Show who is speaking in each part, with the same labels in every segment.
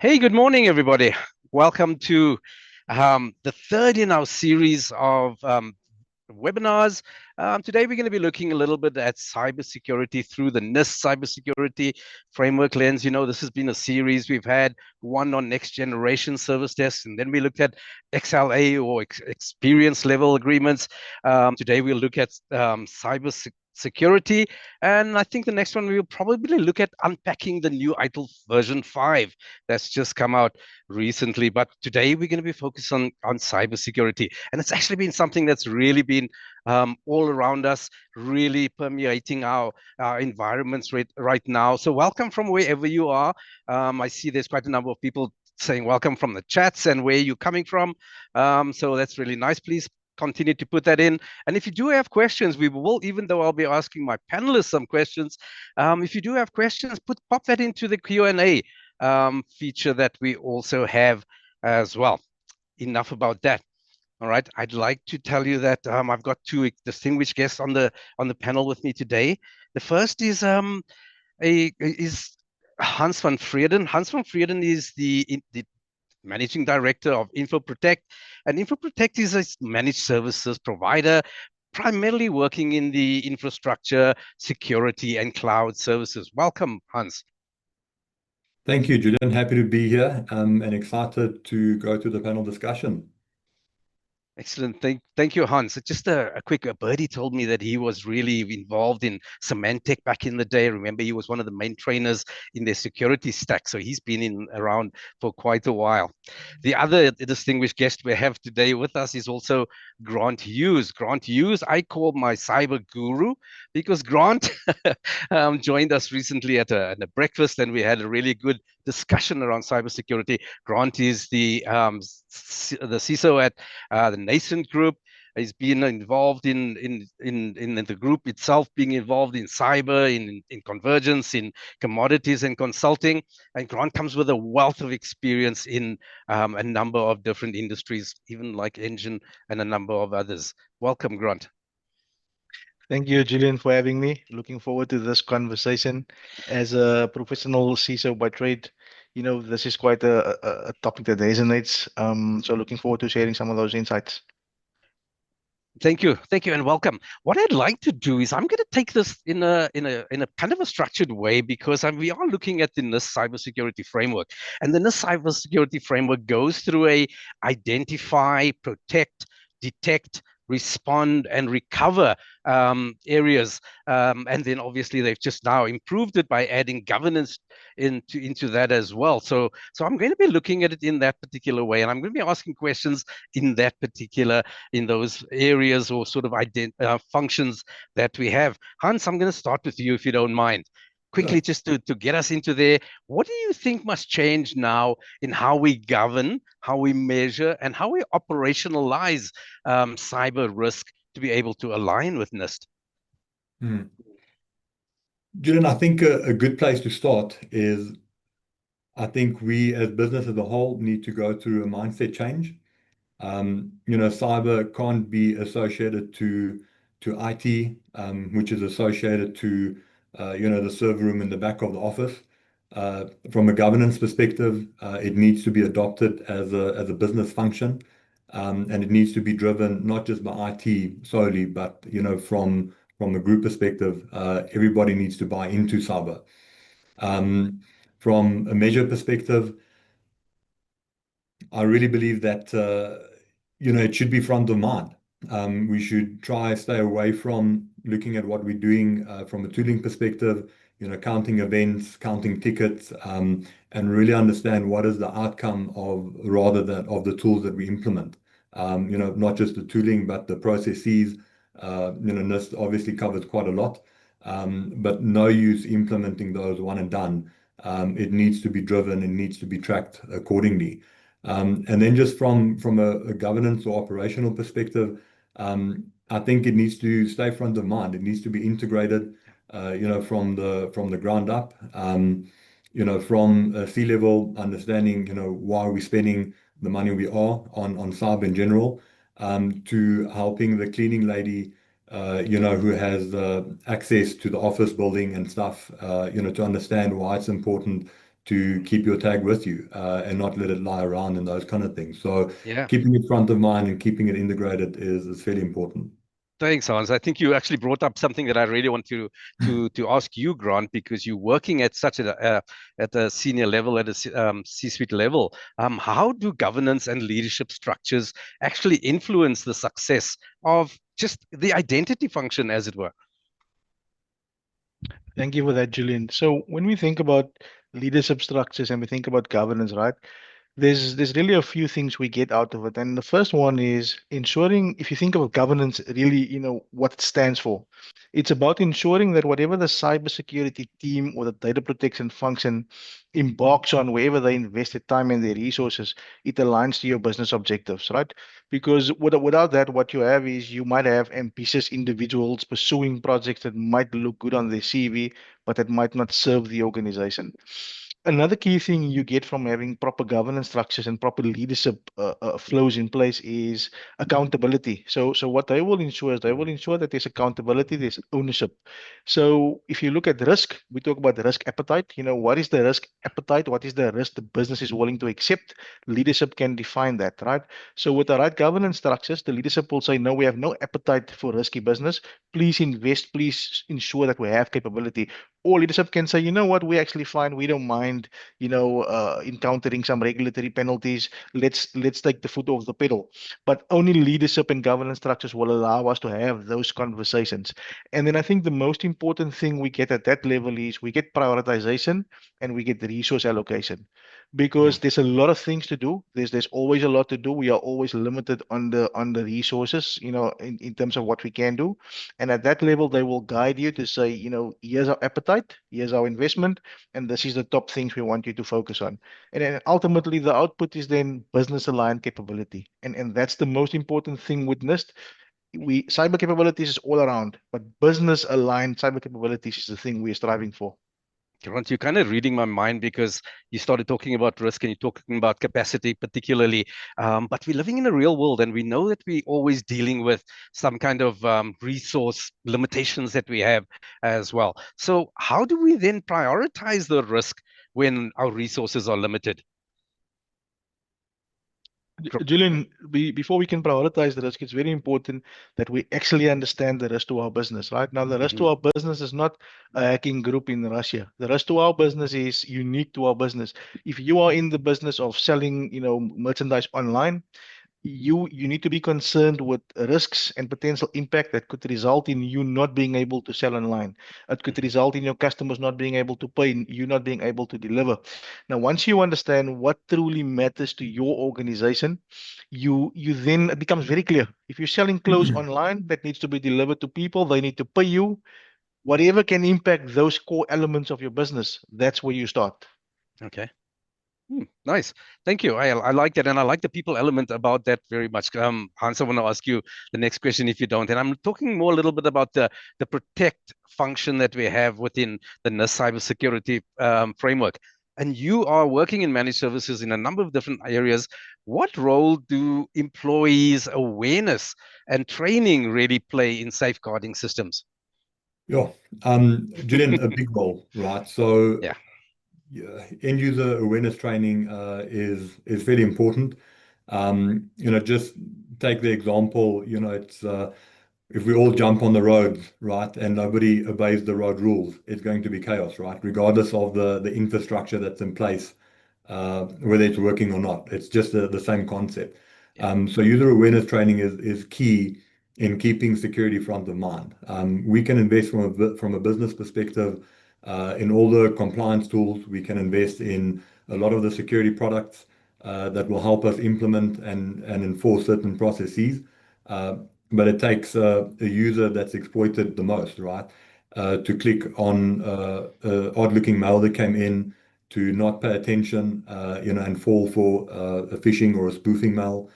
Speaker 1: Hey, good morning, everybody. Welcome to the third in our series of webinars. Today, we're going to be looking a little bit at cybersecurity through the NIST Cybersecurity Framework lens. You know, this has been a series. We've had one on next generation service desks, and then we looked at XLA or experience level agreements. Today, we'll look at cybersecurity. And I think the next one we'll probably look at unpacking the new ITIL version 5 that's just come out recently. But today we're going to be focused on cybersecurity. And it's actually been something that's really been all around us, really permeating our environments right now. So welcome from wherever you are. I see there's quite a number of people saying welcome from the chats and where you're coming from. So that's really nice. Please continue to put that in. And if you do have questions, we will, even though I'll be asking my panelists some questions, if you do have questions, pop that into the Q&A feature that we also have as well. Enough about that. All right, I'd like to tell you that I've got two distinguished guests on the panel with me today. The first is Hans van Vreden. Hans van Vreden is the Managing Director of InfoProtect. And InfoProtect is a managed services provider, primarily working in the infrastructure, security, and cloud services. Welcome, Hans.
Speaker 2: Thank you, Julian. Happy to be here and excited to go to the panel discussion.
Speaker 1: Excellent. Thank you, Hans. Just a quick, Birdie told me that he was really involved in Symantec back in the day. Remember, he was one of the main trainers in their security stack. So he's been around for quite a while. The other distinguished guest we have today with us is also Grant Hughes. Grant Hughes, I call my cyber guru because Grant joined us recently at a breakfast and we had a really good discussion around cybersecurity. Grant is the CISO at the nascent group. He's been involved in the group itself, being involved in cyber, in convergence, in commodities and consulting. And Grant comes with a wealth of experience in a number of different industries, even like engine and a number of others. Welcome, Grant.
Speaker 3: Thank you, Julian, for having me. Looking forward to this conversation. As a professional CISO by trade, you know, this is quite a topic that resonates. So looking forward to sharing some of those insights.
Speaker 1: Thank you, and welcome. What I'd like to do is I'm going to take this in a kind of a structured way because we are looking at the NIST Cybersecurity Framework, and the NIST Cybersecurity Framework goes through a identify, protect, detect, respond, and recover areas, and then obviously they've just now improved it by adding governance into that as well. So I'm going to be looking at it in that particular way, and I'm going to be asking questions in those areas or sort of functions that we have. Hans, I'm going to start with you if you don't mind. Quickly, just to get us into there, what do you think must change now in how we govern, how we measure, and how we operationalize cyber risk to be able to align with NIST?
Speaker 2: Julian, I think a good place to start is I think we as business as a whole need to go through a mindset change. Cyber can't be associated to IT, which is associated to the server room in the back of the office. From a governance perspective, it needs to be adopted as a business function, and it needs to be driven not just by IT solely, but from a group perspective, everybody needs to buy into cyber. From a measure perspective, I really believe that it should be front of mind. We should try stay away from looking at what we're doing from a tooling perspective, counting events, counting tickets, and really understand what is the outcome of the tools that we implement. Not just the tooling, but the processes. NIST obviously covers quite a lot, but no use implementing those one and done. It needs to be driven, it needs to be tracked accordingly. And then just from a governance or operational perspective, I think it needs to stay front of mind. It needs to be integrated, from the ground up. From a C-level understanding, why are we spending the money we are on cyber in general, to helping the cleaning lady, who has access to the office building and stuff, to understand why it's important to keep your tag with you and not let it lie around and those kind of things. So
Speaker 1: Yeah.
Speaker 2: keeping it front of mind and keeping it integrated is fairly important.
Speaker 1: Thanks, Hans. I think you actually brought up something that I really want to ask you, Grant, because you're working at such at a senior level, at a C-suite level. How do governance and leadership structures actually influence the success of just the identity function, as it were?
Speaker 3: Thank you for that, Julian. So when we think about leadership structures and we think about governance, right? There's really a few things we get out of it. And the first one is ensuring, if you think about governance, really, what it stands for. It's about ensuring that whatever the cybersecurity team or the data protection function embarks on, wherever they invest their time and their resources, it aligns to your business objectives, right? Because without that, what you have is you might have ambitious individuals pursuing projects that might look good on their CV, but that might not serve the organization. Another key thing you get from having proper governance structures and proper leadership flows in place is accountability. So what they will ensure is they will ensure that there's accountability, there's ownership. So if you look at risk, we talk about the risk appetite. What is the risk appetite? What is the risk the business is willing to accept? Leadership can define that, right? So with the right governance structures, the leadership will say, no, we have no appetite for risky business. Please invest, please ensure that we have capability. Or leadership can say, you know what, we actually find we don't mind, encountering some regulatory penalties. Let's take the foot off the pedal. But only leadership and governance structures will allow us to have those conversations. And then I think the most important thing we get at that level is we get prioritization and we get the resource allocation. Because
Speaker 1: Mm.
Speaker 3: there's a lot of things to do. There's always a lot to do. We are always limited on the resources, in terms of what we can do. And at that level, they will guide you to say, here's our appetite, here's our investment, and this is the top things we want you to focus on. And then ultimately, the output is then business aligned capability. And that's the most important thing with NIST. Cyber capabilities is all around, but business aligned cyber capabilities is the thing we're striving for.
Speaker 1: Grant, you're kind of reading my mind because you started talking about risk and you're talking about capacity, particularly. But we're living in a real world, and we know that we're always dealing with some kind of resource limitations that we have as well. So, how do we then prioritize the risk when our resources are limited?
Speaker 3: Julian, before we can prioritize the risk, it's very important that we actually understand the risk to our business, right? Now, the risk to
Speaker 1: Mhm.
Speaker 3: our business is not a hacking group in Russia. The risk to our business is unique to our business. If you are in the business of selling, merchandise online, you need to be concerned with risks and potential impact that could result in you not being able to sell online. It could
Speaker 1: Mhm.
Speaker 3: result in your customers not being able to pay, you not being able to deliver. Now, once you understand what truly matters to your organization, you then it becomes very clear. If you're selling clothes online that needs to be delivered to people, they need to pay you. Whatever can impact those core elements of your business, that's where you start.
Speaker 1: Okay. Nice. Thank you. I like that. And I like the people element about that very much. Hans, I want to ask you the next question if you don't. And I'm talking more a little bit about the protect function that we have within the NIST cybersecurity framework. And you are working in managed services in a number of different areas. What role do employees' awareness and training really play in safeguarding systems?
Speaker 2: Yeah, Julian, a big role, right? So
Speaker 1: Yeah.
Speaker 2: yeah, end user awareness training is fairly important. Just take the example, it's if we all jump on the roads, right, and nobody obeys the road rules, it's going to be chaos, right? Regardless of the infrastructure that's in place, whether it's working or not. It's just the same concept.
Speaker 1: Yeah.
Speaker 2: So user awareness training is key in keeping security front of mind. We can invest from a business perspective in all the compliance tools. We can invest in a lot of the security products that will help us implement and enforce certain processes. But it takes a user that's exploited the most, right? To click on odd-looking mail that came in, to not pay attention, and fall for a phishing or a spoofing mail.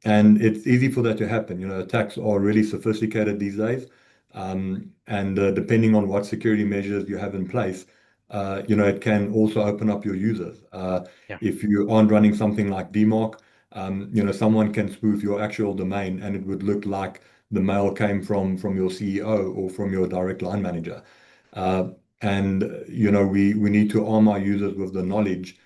Speaker 2: And it's easy for that to happen. Attacks are really sophisticated these days. And depending on what security measures you have in place, it can also open up your users.
Speaker 1: Yeah.
Speaker 2: If you aren't running something like DMARC, someone can spoof your actual domain and it would look like the mail came from your CEO or from your direct line manager. And we need to arm our users with the knowledge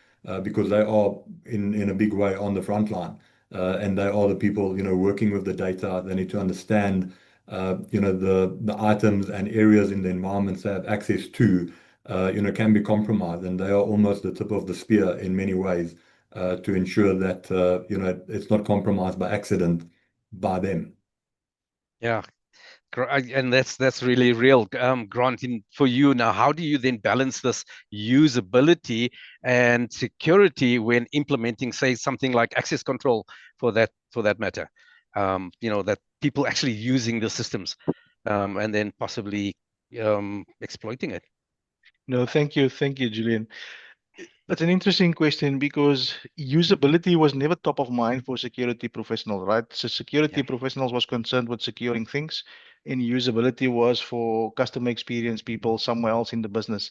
Speaker 2: because they are in a big way on the front line. And they are the people, working with the data. They need to understand, the items and areas in the environments they have access to, can be compromised. And they are almost the tip of the spear in many ways to ensure that, it's not compromised by accident by them.
Speaker 1: Yeah, and that's really real, Grant. For you now, how do you then balance this usability and security when implementing, say, something like access control for that matter? That people actually using the systems, and then possibly exploiting it.
Speaker 3: No, thank you, Julian. That's an interesting question because usability was never top of mind for security professionals, right? So security
Speaker 1: Yeah.
Speaker 3: professionals was concerned with securing things, and usability was for customer experience people somewhere else in the business.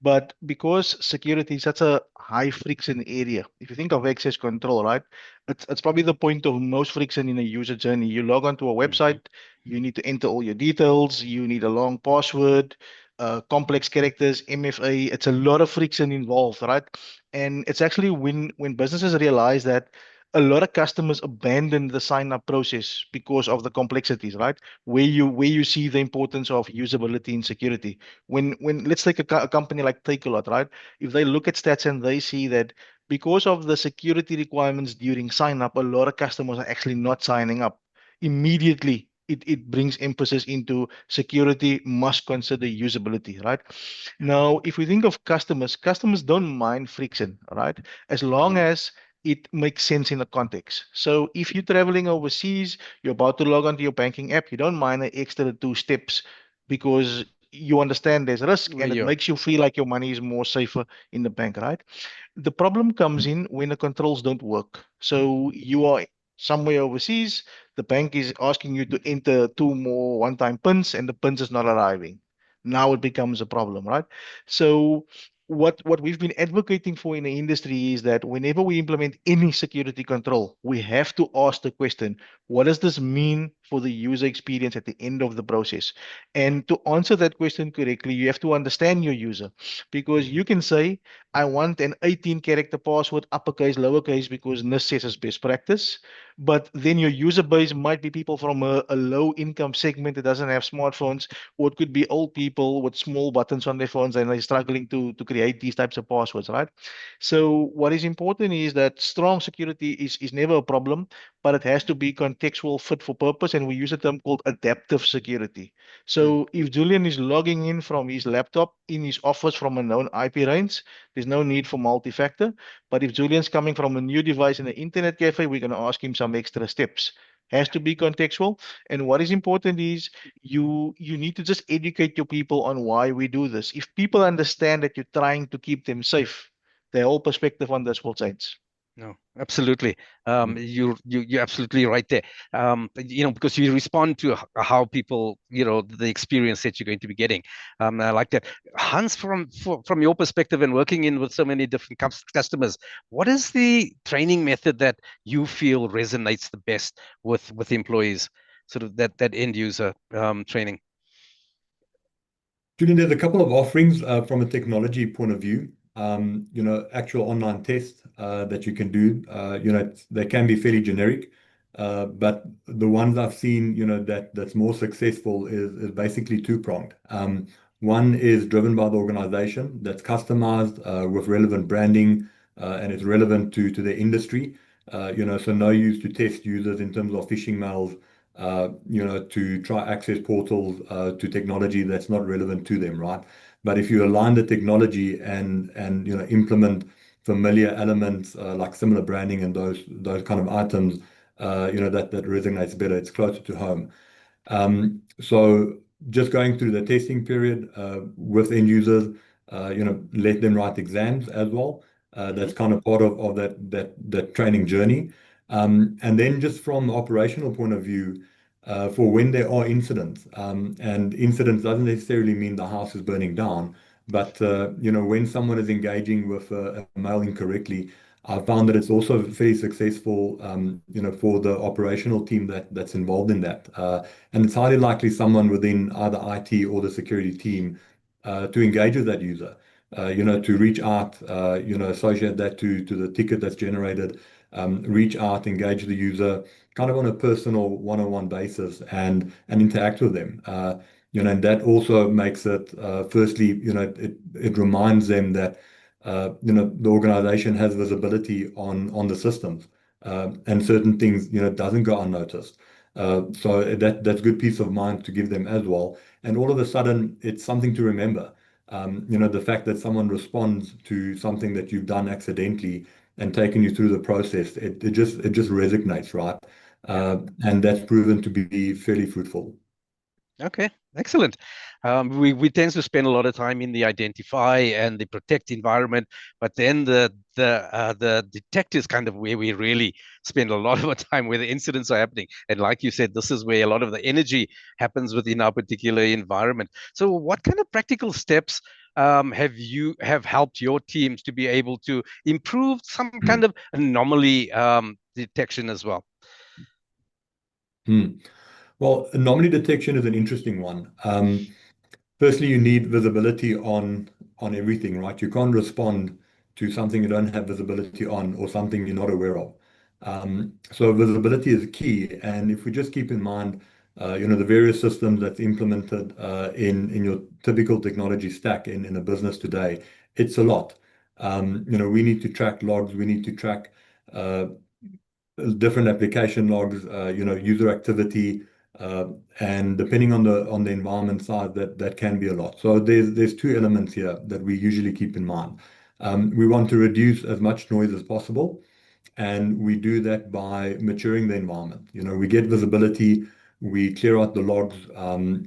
Speaker 3: But because security is such a high friction area, if you think of access control, right, it's probably the point of most friction in a user journey. You log onto a
Speaker 1: Mhm.
Speaker 3: website, you need to enter all your details, you need a long password, complex characters, MFA. It's a lot of friction involved, right? And it's actually when businesses realize that a lot of customers abandon the sign up process because of the complexities, right? Where you see the importance of usability and security. When let's take a company like Takealot, right? If they look at stats and they see that because of the security requirements during sign up, a lot of customers are actually not signing up immediately. It brings emphasis into security must consider usability, right? Now, if we think of customers don't mind friction, right? As long
Speaker 1: Mm.
Speaker 3: as it makes sense in the context. So if you're traveling overseas, you're about to log onto your banking app, you don't mind the extra two steps because you understand there's risk
Speaker 1: Well,
Speaker 3: and it
Speaker 1: yeah.
Speaker 3: makes you feel like your money is more safer in the bank, right? The problem comes in when the controls don't work. So you are somewhere overseas, the bank is asking you to enter two more one-time pins and the pins is not arriving. Now it becomes a problem, right? So what we've been advocating for in the industry is that whenever we implement any security control, we have to ask the question, what does this mean for the user experience at the end of the process? And to answer that question correctly, you have to understand your user because you
Speaker 1: Mhm.
Speaker 3: can say, I want an 18 character password, uppercase, lowercase, because NIST says it's best practice. But then your user base might be people from a low income segment that doesn't have smartphones, or it could be old people with small buttons on their phones and they're struggling to create these types of passwords, right? So what is important is that strong security is never a problem, but it has to be contextual, fit for purpose, and we use a term called adaptive security.
Speaker 1: Mm.
Speaker 3: So if Julian is logging in from his laptop in his office from a known IP range, there's no need for multi-factor. But if Julian's coming from a new device in an internet cafe, we're going to ask him some extra steps. Has to be contextual. And what is important is you need to just educate your people on why we do this. If people understand that you're trying to keep them safe, their whole perspective on this will change.
Speaker 1: No, absolutely.
Speaker 2: Mm.
Speaker 1: You're absolutely right there. Because you respond to how people, the experience that you're going to be getting. I like that. Hans, from your perspective and working in with so many different customers, what is the training method that you feel resonates the best with employees? Sort of that end user training.
Speaker 2: Julian, there's a couple of offerings from a technology point of view. Actual online tests that you can do. They can be fairly generic, but the ones I've seen, that's more successful is basically two-pronged. One is driven by the organization that's customized with relevant branding and it's relevant to their industry. So no use to test users in terms of phishing mails to try access portals to technology that's not relevant to them, right? But if you align the technology and implement familiar elements like similar branding and those kind of items, that resonates better. It's closer to home. So just going through the testing period with end users, let them write exams as well.
Speaker 1: Hmm.
Speaker 2: That's kind of part of that training journey. And then just from operational point of view, for when there are incidents, and incidents doesn't necessarily mean the house is burning down, but when someone is engaging with a mail incorrectly, I found that it's also very successful, for the operational team that's involved in that. And it's highly likely someone within either IT or the security team to engage with that user, to reach out, associate that to the ticket that's generated, reach out, engage the user kind of on a personal one-on-one basis and interact with them. And that also makes it, firstly, it reminds them that, the organization has visibility on the systems, and certain things, doesn't go unnoticed. So that's good peace of mind to give them as well. And all of a sudden, it's something to remember. The fact that someone responds to something that you've done accidentally and taken you through the process, it just resonates, right? And that's proven to be fairly fruitful.
Speaker 1: Okay, excellent. We tend to spend a lot of time in the identify and the protect environment, but then the detect is kind of where we really spend a lot of our time, where the incidents are happening. And like you said, this is where a lot of the energy happens within our particular environment. So, what kind of practical steps have helped your teams to be able to improve some kind of anomaly detection as well?
Speaker 2: Hmm. Well, anomaly detection is an interesting one. Firstly, you need visibility on everything, right? You can't respond to something you don't have visibility on or something you're not aware of. So visibility is key. And if we just keep in mind, the various systems that's implemented in your typical technology stack in a business today, it's a lot. We need to track logs, we need to track uh, different application logs, user activity, and depending on the environment size, that can be a lot. So there's two elements here that we usually keep in mind. We want to reduce as much noise as possible, and we do that by maturing the environment. We get visibility, we clear out the logs,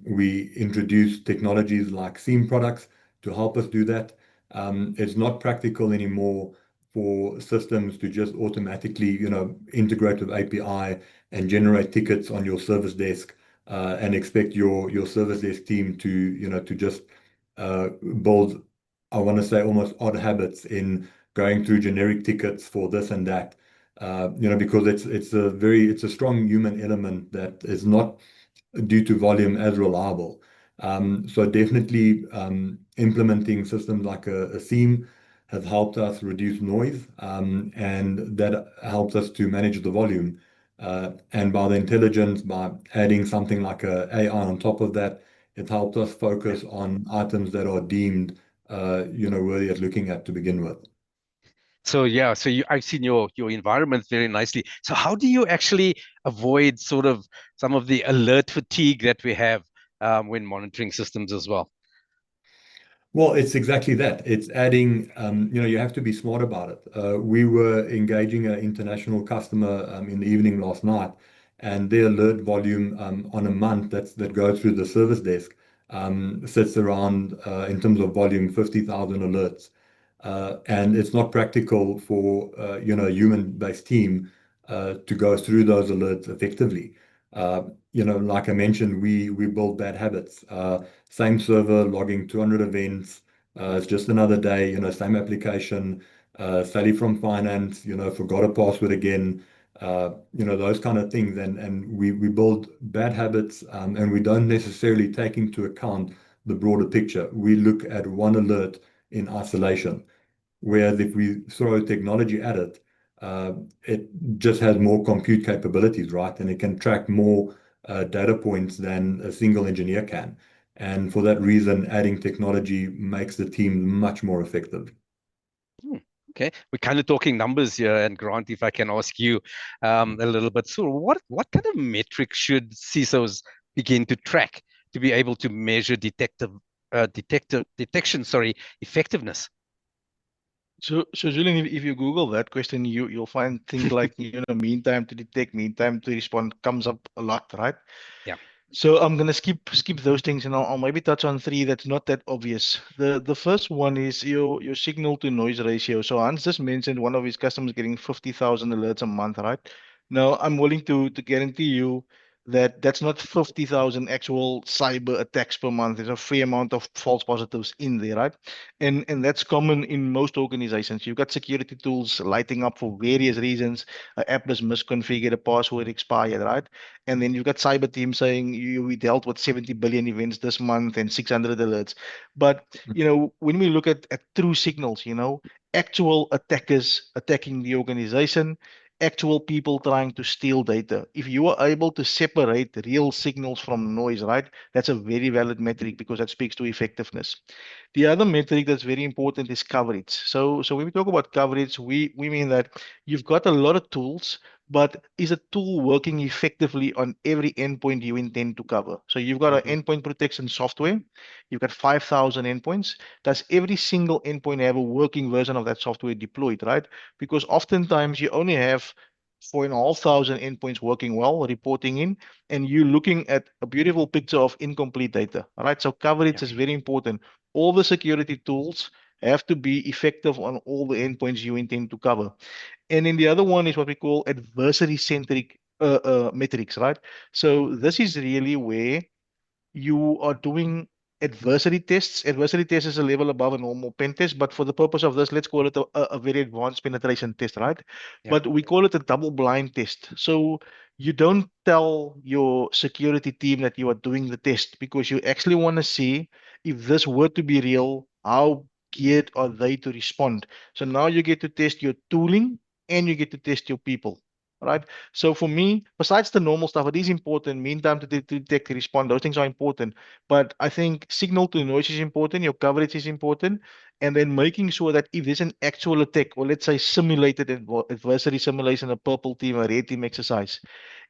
Speaker 2: we introduce technologies like SIEM products to help us do that. It's not practical anymore for systems to just automatically, integrate with API and generate tickets on your service desk, and expect your service desk team to just build, I want to say, almost odd habits in going through generic tickets for this and that. Because it's a strong human element that is not due to volume as reliable. So definitely, implementing systems like a SIEM has helped us reduce noise, and that helps us to manage the volume. And by the intelligence, by adding something like a AI on top of that, it helped us focus on items that are deemed, worthy of looking at to begin with.
Speaker 1: So yeah, I've seen your environment very nicely. So how do you actually avoid sort of some of the alert fatigue that we have when monitoring systems as well?
Speaker 2: Well, it's exactly that. It's adding, you have to be smart about it. We were engaging an international customer in the evening last night, and their alert volume on a month that goes through the service desk sits around, in terms of volume, 50,000 alerts. And it's not practical for, a human-based team to go through those alerts effectively. Like I mentioned, we build bad habits. Same server logging 200 events. It's just another day, same application. Sally from finance, forgot a password again. Those kind of things. And we build bad habits, and we don't necessarily take into account the broader picture. We look at one alert in isolation. Whereas if we throw technology at it, it just has more compute capabilities, right? And it can track more data points than a single engineer can. And for that reason, adding technology makes the team much more effective.
Speaker 1: Hmm, okay, we're kind of talking numbers here, and Grant, if I can ask you a little bit, so what kind of metrics should CISOs begin to track to be able to measure detection, sorry, effectiveness?
Speaker 3: So Julian, if you Google that question, you'll find things like, mean time to detect, mean time to respond comes up a lot, right?
Speaker 1: Yeah.
Speaker 3: So I'm gonna skip those things, and I'll maybe touch on three that's not that obvious. The first one is your signal to noise ratio. So Hans just mentioned one of his customers getting 50,000 alerts a month, right? Now I'm willing to guarantee you, that's not 50,000 actual cyber attacks per month. There's a fair amount of false positives in there, right? And that's common in most organizations. You've got security tools lighting up for various reasons. An app is misconfigured, a password expired, right? And then you've got cyber team saying we dealt with 70 billion events this month and 600 alerts. But when we look at true signals, actual attackers attacking the organization, actual people trying to steal data. If you are able to separate real signals from noise, right, that's a very valid metric because that speaks to effectiveness. The other metric that's very important is coverage. So when we talk about coverage, we mean that you've got a lot of tools, but is a tool working effectively on every endpoint you intend to cover? So you've got an endpoint protection software, you've got 5,000 endpoints. Does every single endpoint have a working version of that software deployed, right? Because oftentimes you only have 4,500 endpoints working well, reporting in, and you're looking at a beautiful picture of incomplete data. All right. So coverage is very important. All the security tools have to be effective on all the endpoints you intend to cover. And then the other one is what we call adversary centric metrics, right? So this is really where you are doing adversary tests. Adversary test is a level above a normal pen test, but for the purpose of this, let's call it a very advanced penetration test, right?
Speaker 1: Yeah.
Speaker 3: But we call it a double blind test. So you don't tell your security team that you are doing the test because you actually want to see if this were to be real, how geared are they to respond. So now you get to test your tooling and you get to test your people. Right. So for me, besides the normal stuff, it is important. Mean time to detect, respond, those things are important. But I think signal to noise is important, your coverage is important, and then making sure that if there's an actual attack, or let's say simulated adversary simulation, a purple team, a red team exercise,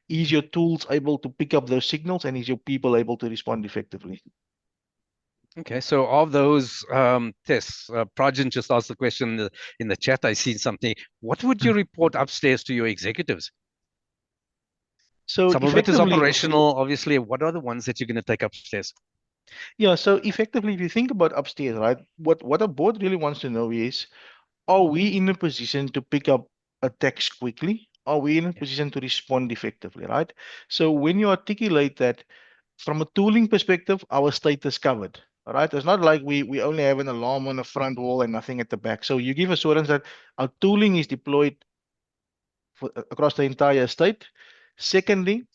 Speaker 3: is your tools able to pick up those signals and is your people able to respond effectively?
Speaker 1: Okay, so of those tests, Prajan just asked the question in the chat. I seen something. What would you report upstairs to your executives?
Speaker 3: So
Speaker 1: Some of it is
Speaker 3: effectively,
Speaker 1: operational, obviously. What are the ones that you're going to take upstairs?
Speaker 3: yeah. So effectively, if you think about upstairs, right, what a board really wants to know is, are we in a position to pick up attacks quickly? Are we in a position to respond effectively, right? So when you articulate that from a tooling perspective, our state is covered. All right. It's not like we only have an alarm on the front wall and nothing at the back. So you give assurance that our tooling is deployed across the entire state. Secondly,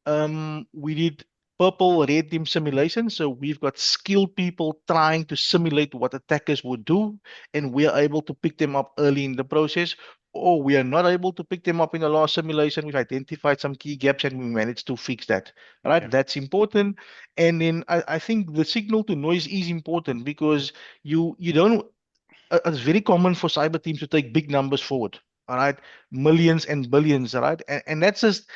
Speaker 3: we did purple red team simulation. So we've got skilled people trying to simulate what attackers would do, and we are able to pick them up early in the process. Or we are not able to pick them up in the last simulation. We've identified some key gaps and we managed to fix that. Right?
Speaker 1: Yeah.
Speaker 3: That's important. And then I think the signal to noise is important because you don't it's very common for cyber teams to take big numbers forward. All right, millions and billions. All right, and that's just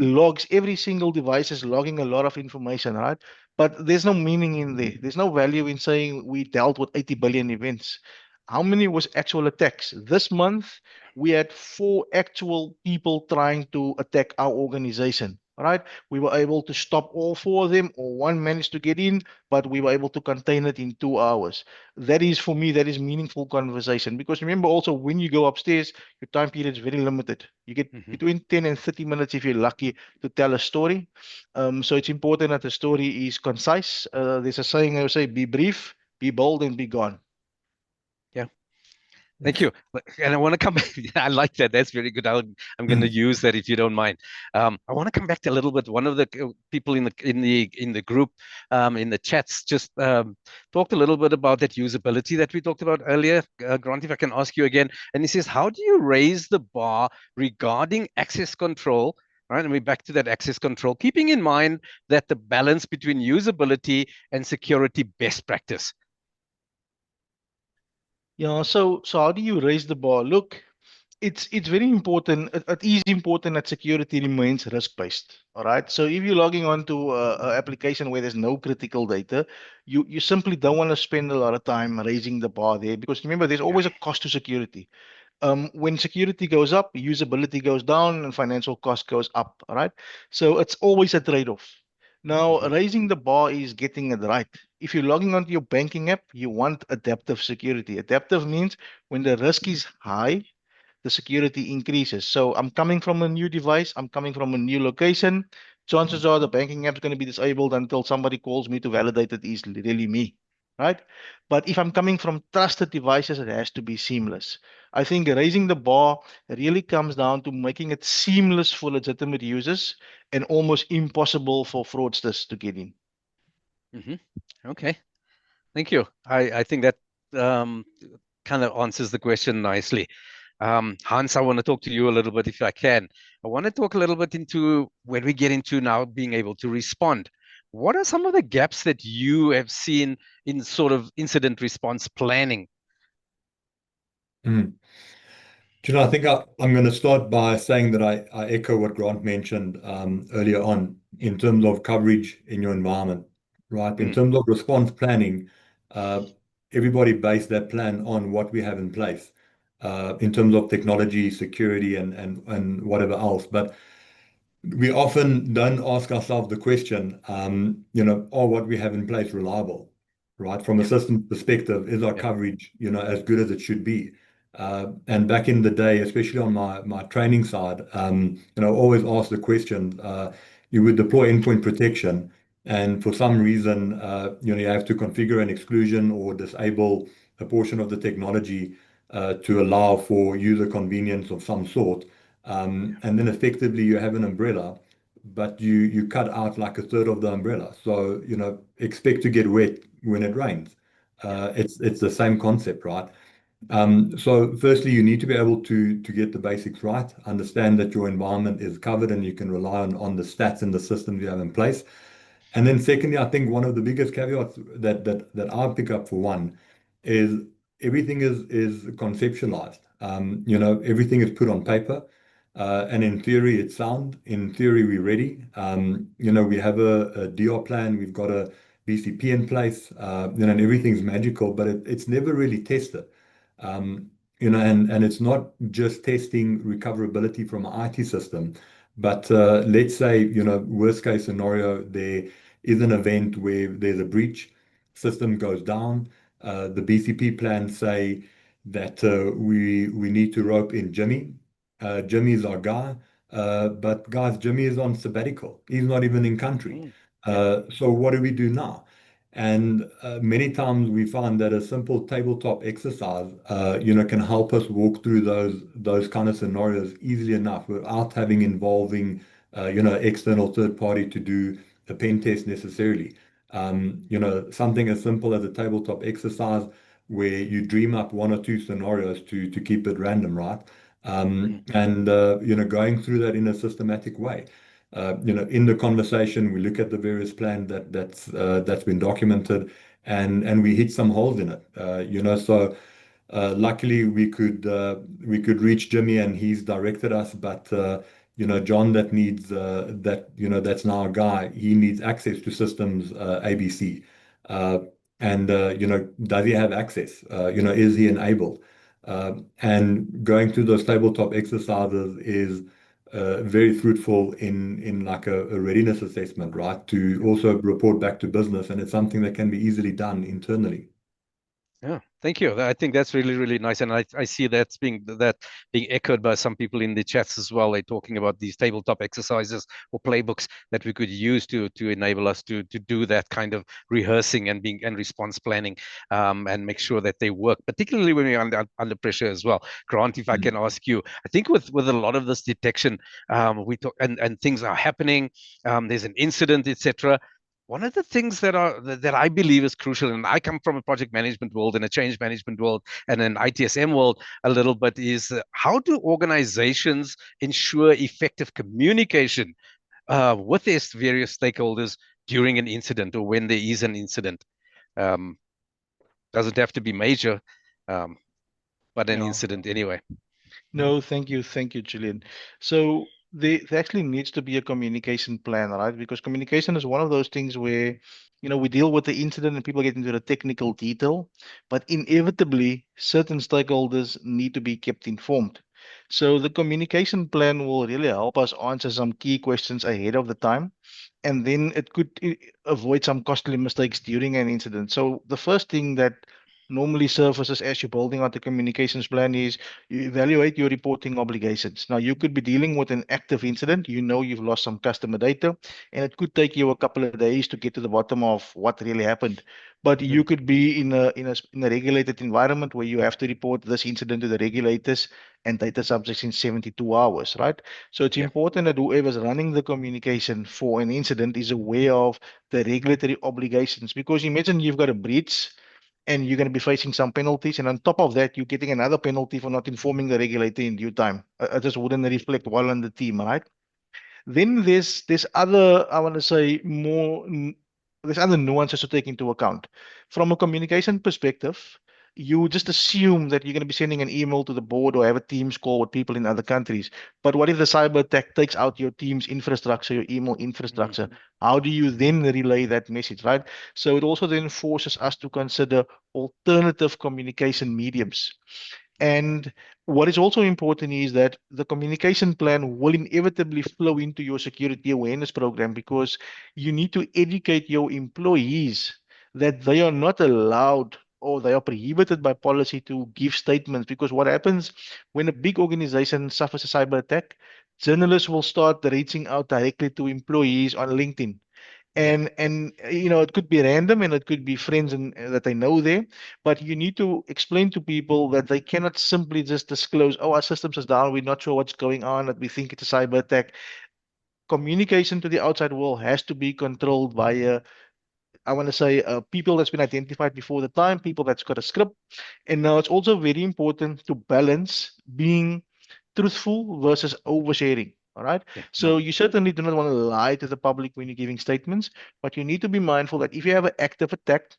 Speaker 3: logs. Every single device is logging a lot of information. Right, but there's no meaning in there. There's no value in saying we dealt with 80 billion events. How many was actual attacks this month? We had 4 actual people trying to attack our organization. Right, we were able to stop all 4 of them, or one managed to get in, but we were able to contain it in 2 hours. That is, for me, that is meaningful conversation, because remember also when you go upstairs, your time period is very limited. You get between 10 and 30 minutes if you're lucky to tell a story. So it's important that the story is concise. There's a saying I would say, be brief, be bold, and be gone.
Speaker 1: Yeah. Thank you. And I want to come back. I like that. That's very good. I'm going to use that if you don't mind. I want to come back to a little bit. One of the people in the group, in the chats, just talked a little bit about that usability that we talked about earlier. Grant, if I can ask you again. And he says, how do you raise the bar regarding access control? Right, and we're back to that access control, keeping in mind that the balance between usability and security best practice.
Speaker 3: Yeah, so how do you raise the bar? Look, it's very important. It is important that security remains risk-based. All right. So if you're logging onto an application where there's no critical data, you simply don't want to spend a lot of time raising the bar there, because remember, there's always a cost to security. When security goes up, usability goes down and financial cost goes up. All right. So it's always a trade-off. Now, raising the bar is getting it right. If you're logging onto your banking app, you want adaptive security. Adaptive means when the risk is high, the security increases. So I'm coming from a new device, I'm coming from a new location. chances are the banking app is going to be disabled until somebody calls me to validate it is really me, right? But if I'm coming from trusted devices, it has to be seamless. I think raising the bar really comes down to making it seamless for legitimate users and almost impossible for fraudsters to get in.
Speaker 1: Okay, thank you. I think that kind of answers the question nicely. Hans, I want to talk to you a little bit if I can. I want to talk a little bit into when we get into now being able to respond. What are some of the gaps that you have seen in sort of incident response planning?
Speaker 2: Mm. Do you know, I think I'm going to start by saying that I echo what Grant mentioned earlier on in terms of coverage in your environment, right? In
Speaker 1: Mm,
Speaker 2: terms of response planning, uh, everybody base their plan on what we have in place in terms of technology, security, and whatever else. But we often don't ask ourselves the question, are what we have in place reliable, right? From a
Speaker 1: yeah,
Speaker 2: system perspective, is our
Speaker 1: yeah,
Speaker 2: coverage, as good as it should be? And back in the day, especially on my training side, always ask the question, you would deploy endpoint protection, and for some reason, you have to configure an exclusion or disable a portion of the technology to allow for user convenience of some sort. And then effectively you have an umbrella, but you cut out like a third of the umbrella. So, expect to get wet when it rains.
Speaker 1: yeah,
Speaker 2: It's the same concept, right? So firstly, you need to be able to get the basics right, understand that your environment is covered and you can rely on the stats and the systems you have in place. And then secondly, I think one of the biggest caveats that I pick up for one is everything is conceptualized. Everything is put on paper, and in theory it's sound. In theory we're ready. We have a DR plan, we've got a BCP in place, and everything's magical, but it's never really tested. And it's not just testing recoverability from an IT system, but let's say, worst case scenario, there is an event where there's a breach, system goes down. The BCP plans say that we need to rope in Jimmy. Jimmy's our guy, but guys, Jimmy is on sabbatical. He's not even in country.
Speaker 1: mm, yeah,
Speaker 2: So what do we do now? And many times we find that a simple tabletop exercise, can help us walk through those kind of scenarios easily enough without having involving, external third party to do a pen test necessarily. Something as simple as a tabletop exercise where you dream up one or two scenarios to keep it random, right?
Speaker 1: mm,
Speaker 2: And going through that in a systematic way. In the conversation, we look at the various plans that's been documented, and we hit some holes in it. So luckily we could reach Jimmy, and he's directed us. But John, that needs that's now a guy. He needs access to systems ABC, and does he have access? Is he enabled? And going through those tabletop exercises is very fruitful in like a readiness assessment, right? To also report back to business, and it's something that can be easily done internally.
Speaker 1: yeah. Thank you. I think that's really, really nice, and I see that's being echoed by some people in the chats as well. They're talking about these tabletop exercises or playbooks that we could use to enable us to do that kind of rehearsing and response planning, and make sure that they work, particularly when we're under pressure as well. Grant, if I
Speaker 2: Mm.
Speaker 1: can ask you, I think with a lot of this detection, we talk and things are happening. There's an incident, etc. One of the things that I believe is crucial, and I come from a project management world and a change management world and an ITSM world a little bit, is how do organizations ensure effective communication with their various stakeholders during an incident or when there is an incident? Um, doesn't have to be major, um, but an
Speaker 3: Yeah.
Speaker 1: incident anyway.
Speaker 3: No, thank you, Julian. So there actually needs to be a communication plan, right? Because communication is one of those things where, we deal with the incident and people get into the technical detail, but inevitably certain stakeholders need to be kept informed. So the communication plan will really help us answer some key questions ahead of the time, and then it could avoid some costly mistakes during an incident. So the first thing that normally surfaces as you're building out the communications plan is you evaluate your reporting obligations. Now, you could be dealing with an active incident. You know you've lost some customer data, and it could take you a couple of days to get to the bottom of what really happened. But you could be in a regulated environment where you have to report this incident to the regulators and data subjects in 72 hours, right? So it's
Speaker 1: Yeah.
Speaker 3: important that whoever's running the communication for an incident is aware of the regulatory obligations. Because imagine you've got a breach and you're going to be facing some penalties, and on top of that, you're getting another penalty for not informing the regulator in due time. It just wouldn't reflect well on the team, right? Then there's other, I want to say, there's other nuances to take into account. From a communication perspective, you just assume that you're going to be sending an email to the board or have a Teams call with people in other countries. But what if the cyber attack takes out your Teams infrastructure, your email infrastructure? How do you then relay that message, right? So it also then forces us to consider alternative communication mediums. And what is also important is that the communication plan will inevitably flow into your security awareness program, because you need to educate your employees that they are not allowed or they are prohibited by policy to give statements. Because what happens when a big organization suffers a cyber attack, journalists will start reaching out directly to employees on LinkedIn,
Speaker 1: Yeah.
Speaker 3: and it could be random and it could be friends and that they know there, but you need to explain to people that they cannot simply just disclose, oh, our systems is down, we're not sure what's going on, that we think it's a cyber attack. Communication to the outside world has to be controlled by I want to say people that's been identified before the time, people that's got a script. And now it's also very important to balance being truthful versus oversharing. All right.
Speaker 1: Yeah.
Speaker 3: So you certainly do not want to lie to the public when you're giving statements, but you need to be mindful that if you have an active attack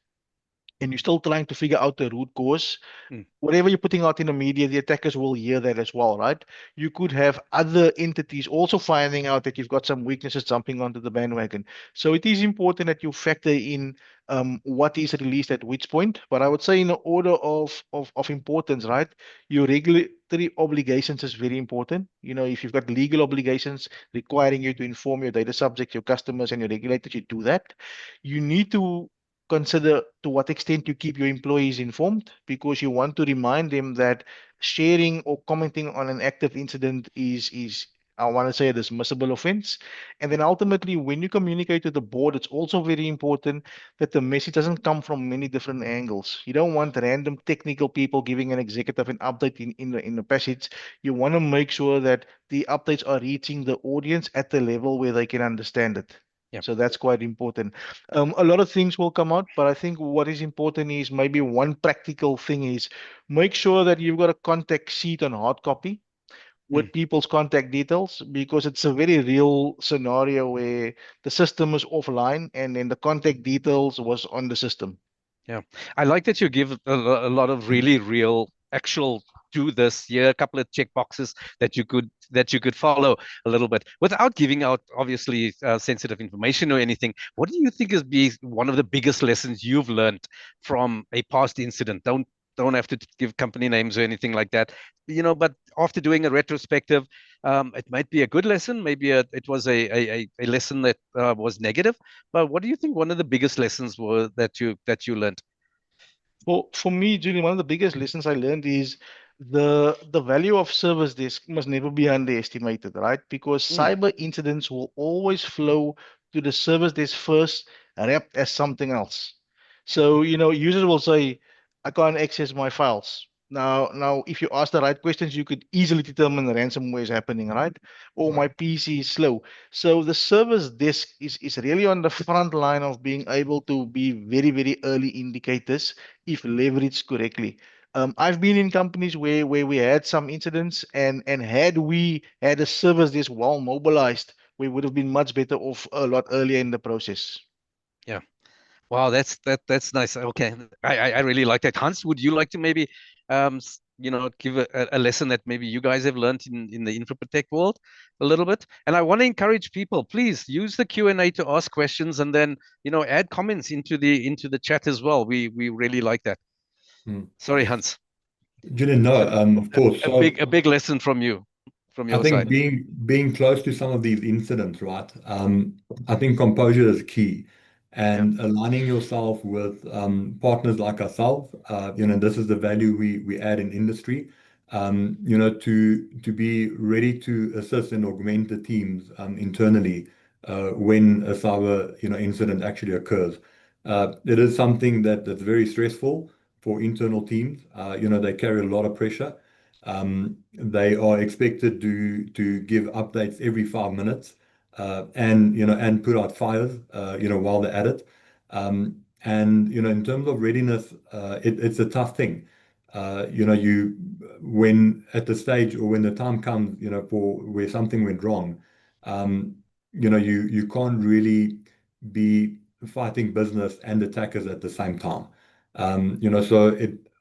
Speaker 3: and you're still trying to figure out the root cause,
Speaker 1: Mm.
Speaker 3: whatever you're putting out in the media, the attackers will hear that as well, right? You could have other entities also finding out that you've got some weaknesses, jumping onto the bandwagon. So it is important that you factor in what is released at which point. But I would say in the order of importance, right? Your regulatory obligations is very important. If you've got legal obligations requiring you to inform your data subjects, your customers, and your regulators, you do that. You need to consider to what extent you keep your employees informed, because you want to remind them that sharing or commenting on an active incident is I want to say a dismissible offense. And then ultimately, when you communicate to the board, it's also very important that the message doesn't come from many different angles. You don't want random technical people giving an executive an update in the passage. You want to make sure that the updates are reaching the audience at the level where they can understand it.
Speaker 1: Yeah.
Speaker 3: So that's quite important. A lot of things will come out, but I think what is important is maybe one practical thing is make sure that you've got a contact sheet on hard copy with people's contact details, because it's a very real scenario where the system is offline and then the contact details was on the system.
Speaker 1: Yeah, I like that you give a lot of really real, actual do this. Yeah, a couple of check boxes that you could follow a little bit without giving out obviously sensitive information or anything. What do you think is be one of the biggest lessons you've learned from a past incident? Don't have to give company names or anything like that, but after doing a retrospective, it might be a good lesson, maybe it was a lesson that was negative, but what do you think one of the biggest lessons were that you learned?
Speaker 3: Well, for me, Julian, one of the biggest lessons I learned is the value of service desk must never be underestimated, right? Because
Speaker 1: Mm,
Speaker 3: cyber incidents will always flow to the service desk first, wrapped as something else. So, users will say, I can't access my files. Now, if you ask the right questions, you could easily determine the ransomware is happening, right? Or my
Speaker 1: right.
Speaker 3: PC is slow. So the service desk is really on the front line of being able to be very, very early indicators if leveraged correctly. I've been in companies where we had some incidents, and had we had a service this well mobilized, we would have been much better off a lot earlier in the process.
Speaker 1: Yeah. Wow, that's nice. Okay, I really like that. Hans, would you like to maybe give a lesson that maybe you guys have learned in the InfraProtect world a little bit? And I want to encourage people, please use the Q&A to ask questions, and then add comments into the chat as well. We really like that.
Speaker 2: Mm.
Speaker 1: Sorry, Hans.
Speaker 2: Julian, no, of
Speaker 1: A,
Speaker 2: course.
Speaker 1: a
Speaker 2: So
Speaker 1: big a big lesson from you, from
Speaker 2: I
Speaker 1: your
Speaker 2: think
Speaker 1: side.
Speaker 2: being close to some of these incidents, right? I think composure is key.
Speaker 1: Yeah.
Speaker 2: and aligning yourself with partners like ourselves. This is the value we add in industry. To be ready to assist and augment the teams internally when a cyber incident actually occurs. It is something that's very stressful for internal teams. They carry a lot of pressure. They are expected to give updates every 5 minutes, and put out fires, while they're at it. In terms of readiness, it's a tough thing. You when at the stage or when the time comes, for where something went wrong, um, you can't really be fighting business and attackers at the same time. So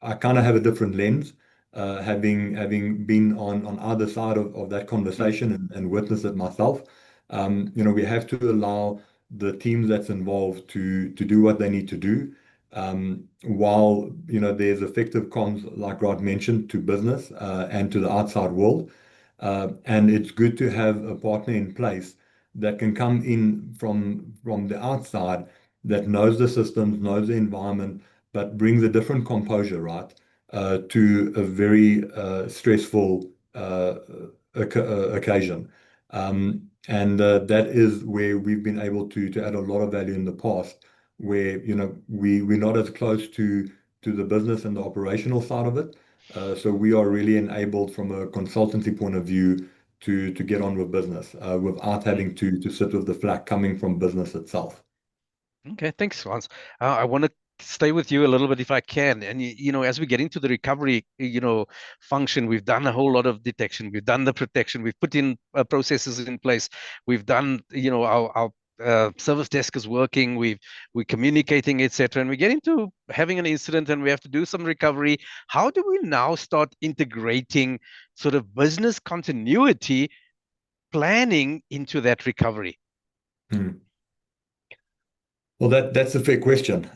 Speaker 2: I kind of have a different lens, having been on either side of that
Speaker 1: Mm.
Speaker 2: conversation and witnessed it myself. We have to allow the teams that's involved to do what they need to do, while there's effective comms, like Rod mentioned, to business and to the outside world. And it's good to have a partner in place that can come in from the outside, that knows the systems, knows the environment, but brings a different composure, right, to a very stressful occasion. And that is where we've been able to add a lot of value in the past, where we're not as close to the business and the operational side of it. So we are really enabled from a consultancy point of view to get on with business without
Speaker 1: Mm.
Speaker 2: having to sit with the flak coming from business itself.
Speaker 1: Okay, thanks, Hans. I want to stay with you a little bit if I can. And as we get into the recovery, function, we've done a whole lot of detection. We've done the protection. We've put in processes in place. We've done, our service desk is working. We're communicating, etc. And we get into having an incident, and we have to do some recovery. How do we now start integrating sort of business continuity planning into that recovery?
Speaker 2: Hmm. Well, that's a fair question.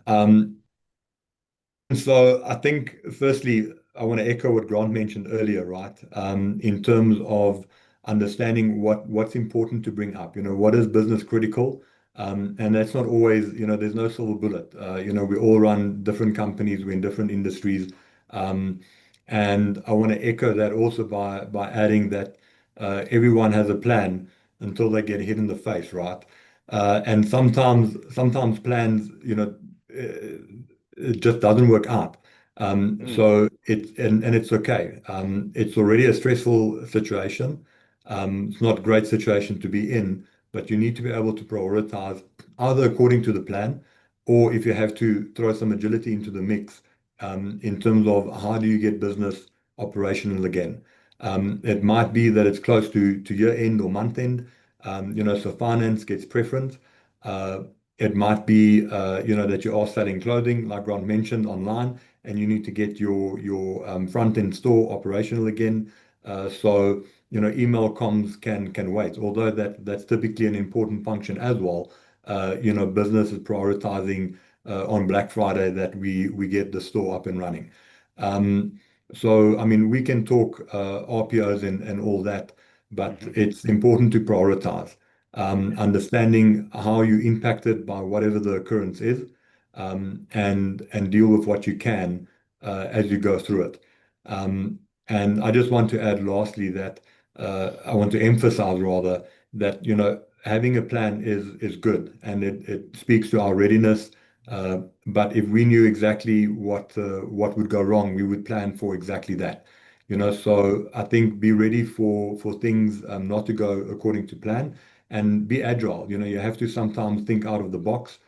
Speaker 2: So I think firstly, I want to echo what Grant mentioned earlier, right? In terms of understanding what's important to bring up, what is business critical. And that's not always, there's no silver bullet. We all run different companies, we're in different industries. Um, and I want to echo that also by adding that everyone has a plan until they get hit in the face, right? And sometimes plans, it just doesn't work out.
Speaker 1: Mm.
Speaker 2: So and it's okay. It's already a stressful situation. It's not a great situation to be in, but you need to be able to prioritize either according to the plan, or if you have to throw some agility into the mix, in terms of how do you get business operational again. It might be that it's close to year end or month end, so finance gets preference. Uh, it might be, that you are selling clothing, like Ron mentioned, online, and you need to get your front end store operational again. So email comms can wait, although that's typically an important function as well. Business is prioritizing on Black Friday that we get the store up and running. So I mean, we can talk RPOs and all that, but
Speaker 1: Mhm.
Speaker 2: it's important to prioritize, understanding how you're impacted by whatever the occurrence is, and deal with what you can as you go through it. And I just want to add lastly that I want to emphasize rather that having a plan is good, and it speaks to our readiness. But if we knew exactly what would go wrong, we would plan for exactly that. So I think be ready for things not to go according to plan, and be agile. You have to sometimes think out of the box,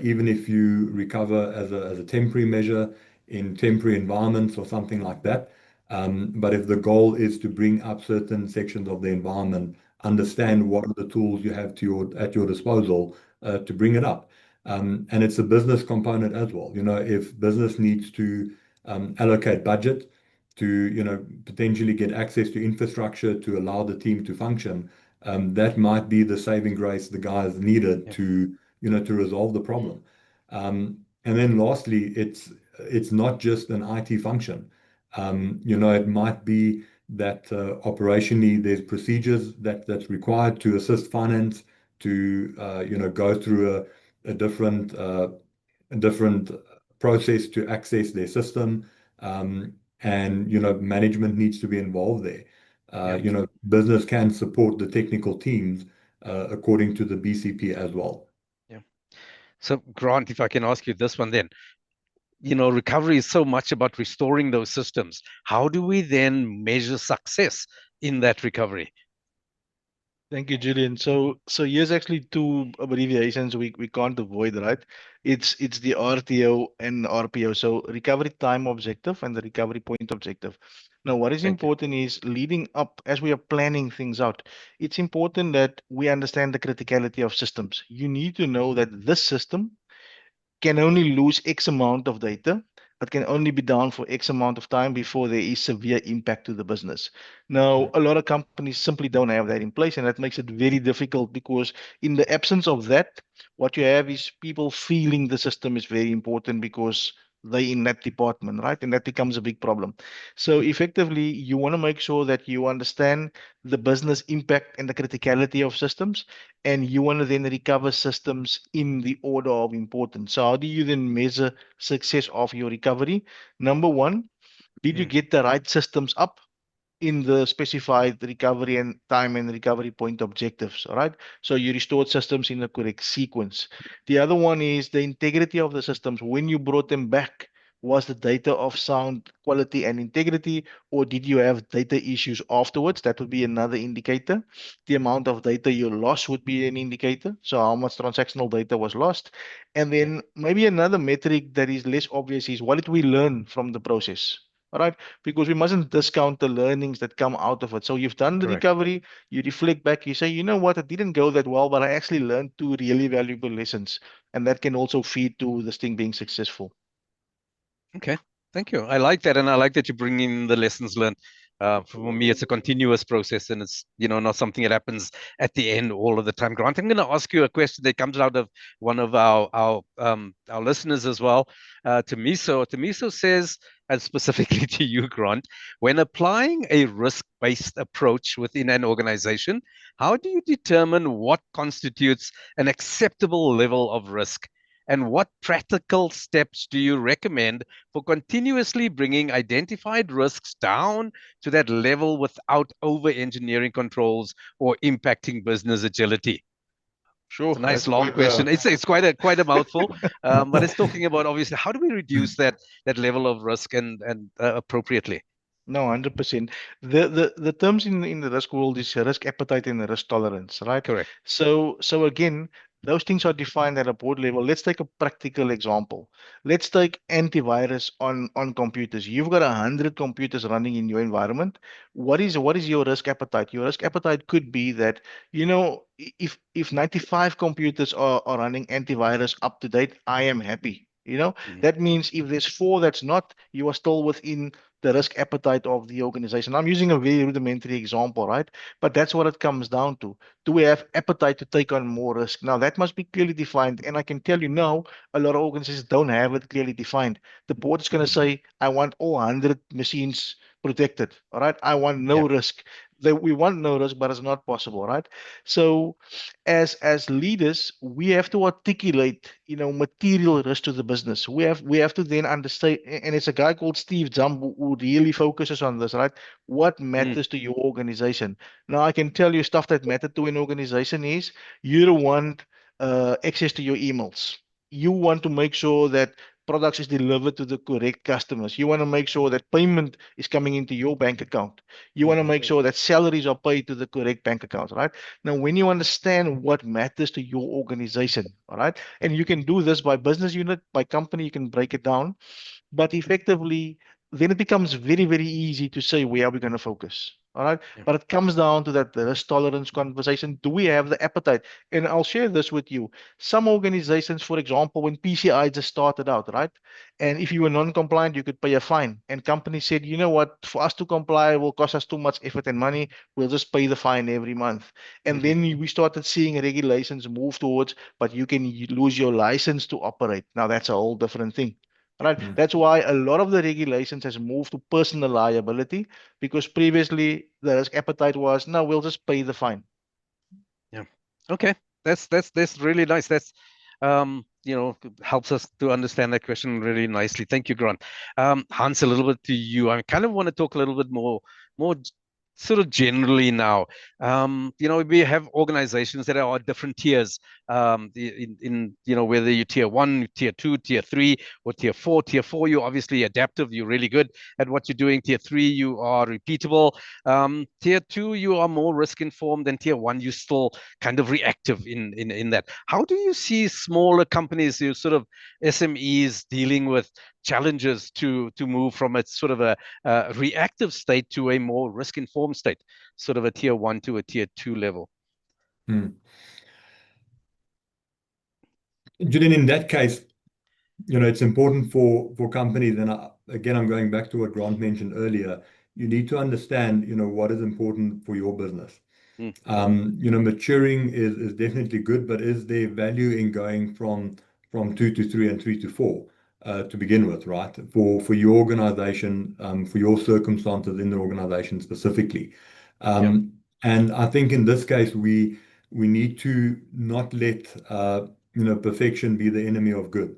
Speaker 2: even if you recover as a temporary measure in temporary environments or something like that. But if the goal is to bring up certain sections of the environment, understand what are the tools you have at your disposal to bring it up. And it's a business component as well. If business needs to allocate budget to, potentially get access to infrastructure to allow the team to function, that might be the saving grace the guys needed
Speaker 1: Yeah.
Speaker 2: to resolve the problem. And then lastly, it's not just an IT function. It might be that operationally there's procedures that's required to assist finance to go through a different process to access their system, and management needs to be involved there. Business can support the technical teams according to the BCP as well.
Speaker 1: Yeah. So Grant, if I can ask you this one then, recovery is so much about restoring those systems. How do we then measure success in that recovery?
Speaker 3: Thank you, Julian. So here's actually two abbreviations we can't avoid, right? It's the RTO and RPO. So recovery time objective and the recovery point objective. Now, what is
Speaker 1: Thank you.
Speaker 3: important is leading up as we are planning things out. It's important that we understand the criticality of systems. You need to know that this system can only lose X amount of data, but can only be down for X amount of time before there is severe impact to the business. Now, a lot of companies simply don't have that in place, and that makes it very difficult because in the absence of that, what you have is people feeling the system is very important because they in that department, right? And that becomes a big problem. So effectively, you want to make sure that you understand the business impact and the criticality of systems, and you want to then recover systems in the order of importance. So how do you then measure success of your recovery? Number one, did you get the right systems up in the specified recovery and time and recovery point objectives? All right. So you restored systems in the correct sequence. The other one is the integrity of the systems. When you brought them back, was the data of sound quality and integrity, or did you have data issues afterwards? That would be another indicator. The amount of data you lost would be an indicator. So how much transactional data was lost. And
Speaker 1: Yeah.
Speaker 3: then maybe another metric that is less obvious is what did we learn from the process? All right, because we mustn't discount the learnings that come out of it. So you've done the
Speaker 1: Correct.
Speaker 3: recovery, you reflect back, you say, you know what, it didn't go that well, but I actually learned two really valuable lessons. And that can also feed to this thing being successful.
Speaker 1: Okay, thank you. I like that, and I like that you bring in the lessons learned. For me, it's a continuous process, and it's not something that happens at the end all of the time. Grant, I'm going to ask you a question that comes out of one of our listeners as well. Tamiso. Tamiso says, and specifically to you, Grant, when applying a risk-based approach within an organization, how do you determine what constitutes an acceptable level of risk? And what practical steps do you recommend for continuously bringing identified risks down to that level without over-engineering controls or impacting business agility?
Speaker 3: Sure,
Speaker 1: It's a nice
Speaker 3: that's
Speaker 1: long
Speaker 3: quite
Speaker 1: question. It's quite a mouthful, but it's talking about obviously how do we reduce that level of risk and appropriately.
Speaker 3: No, 100%. The terms in the risk world is risk appetite and risk tolerance, right?
Speaker 1: Correct.
Speaker 3: So again, those things are defined at a board level. Let's take a practical example. Let's take antivirus on computers. You've got 100 computers running in your environment. What is your risk appetite? Your risk appetite could be that, if 95 computers are running antivirus up to date, I am happy. That means if there's four that's not, you are still within the risk appetite of the organization. I'm using a very rudimentary example, right? But that's what it comes down to. Do we have appetite to take on more risk? Now, that must be clearly defined. And I can tell you now, a lot of organizations don't have it clearly defined. The board is going to say, I want all 100 machines protected, all right? I want
Speaker 1: Yeah.
Speaker 3: no risk. We want no risk, but it's not possible, right? So as leaders, we have to articulate, material risk to the business. We have to then understand, and it's a guy called Steve Jump who really focuses on this, right? What matters to your organization? Now, I can tell you stuff that matter to an organization is you don't want access to your emails. You want to make sure that products is delivered to the correct customers. You want to make sure that payment is coming into your bank account. You want to make sure that salaries are paid to the correct bank accounts, right? Now, when you understand what matters to your organization, all right, and you can do this by business unit, by company, you can break it down, but effectively, then it becomes very, very easy to say where are we going to focus. All right.
Speaker 1: Yeah.
Speaker 3: But it comes down to that risk tolerance conversation. Do we have the appetite? And I'll share this with you. Some organizations, for example, when PCI just started out, right? And if you were non-compliant, you could pay a fine. And companies said, you know what, for us to comply will cost us too much effort and money. We'll just pay the fine every month. And then we started seeing regulations move towards, but you can lose your license to operate. Now that's a whole different thing. Right. That's why a lot of the regulations has moved to personal liability, because previously the risk appetite was, no, we'll just pay the fine.
Speaker 1: Yeah. Okay. That's really nice. helps us to understand that question really nicely. Thank you, Grant. Hans, a little bit to you. I kind of want to talk a little bit more sort of generally now. We have organizations that are at different tiers. Whether you're tier one, tier two, tier three, or tier four. Tier four, you're obviously adaptive. You're really good at what you're doing. Tier three, you are repeatable. Tier two, you are more risk informed, and tier one, you still kind of reactive in that. How do you see smaller companies, sort of SMEs, dealing with challenges to move from a sort of a reactive state to a more risk informed state, sort of a tier one to a tier two level?
Speaker 2: Julian, in that case, it's important for companies, and again, I'm going back to what Grant mentioned earlier. You need to understand, what is important for your business. Maturing is definitely good, but is there value in going from two to three and three to four to begin with, right? For your organization, for your circumstances in the organization specifically. And I think in this case, we need to not let perfection be the enemy of good.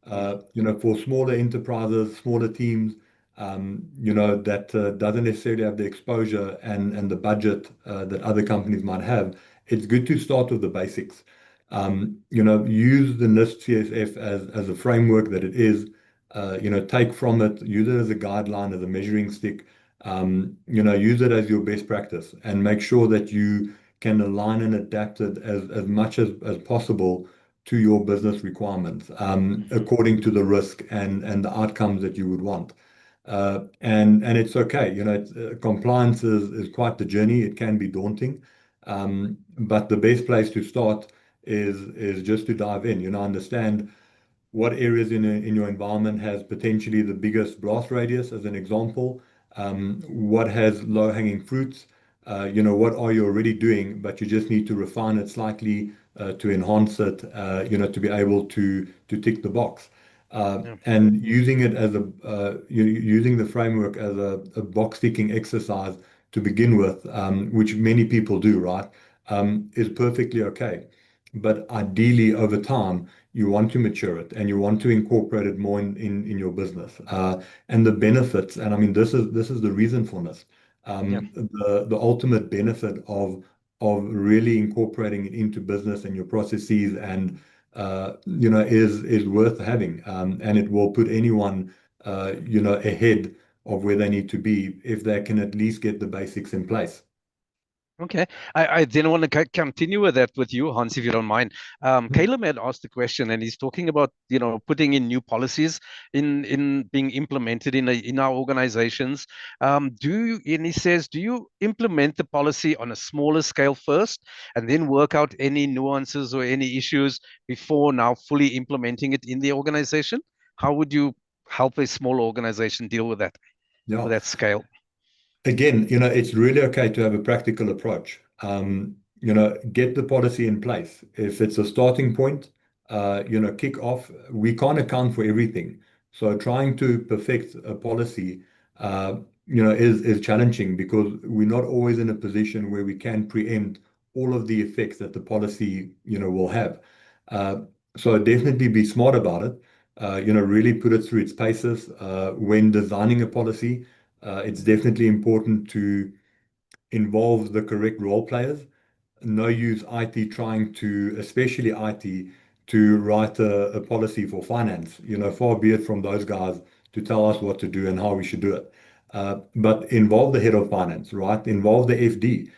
Speaker 2: For smaller enterprises, smaller teams, that doesn't necessarily have the exposure and the budget that other companies might have, it's good to start with the basics. Use the NIST CSF as a framework that it is. Take from it, use it as a guideline, as a measuring stick. Use it as your best practice, and make sure that you can align and adapt it as much as possible to your business requirements, according to the risk and the outcomes that you would want. And it's okay. Compliance is quite the journey. It can be daunting. But the best place to start is just to dive in, understand what areas in your environment has potentially the biggest blast radius, as an example. What has low-hanging fruits? What are you already doing, but you just need to refine it slightly to enhance it, to be able to tick the box. And using it as using the framework as a box ticking exercise to begin with, which many people do, right, is perfectly okay. But ideally, over time, you want to mature it and you want to incorporate it more in your business. And the benefits, and I mean, this is the reason for this. The ultimate benefit of really incorporating it into business and your processes and is worth having, and it will put anyone ahead of where they need to be if they can at least get the basics in place.
Speaker 1: Okay, I then want to continue with that with you, Hans, if you don't mind. Caleb had asked the question, and he's talking about putting in new policies in being implemented in our organizations. And he says, do you implement the policy on a smaller scale first, and then work out any nuances or any issues before now fully implementing it in the organization? How would you help a small organization deal with that, with that scale?
Speaker 2: Again, it's really okay to have a practical approach. Get the policy in place. If it's a starting point, kick off. We can't account for everything. So trying to perfect a policy, is challenging because we're not always in a position where we can preempt all of the effects that the policy, will have. So definitely be smart about it. Really put it through its paces. When designing a policy, it's definitely important to involve the correct role players. No use IT trying to, especially IT, to write a policy for finance. Far be it from those guys to tell us what to do and how we should do it. But involve the head of finance, right? Involve the FD,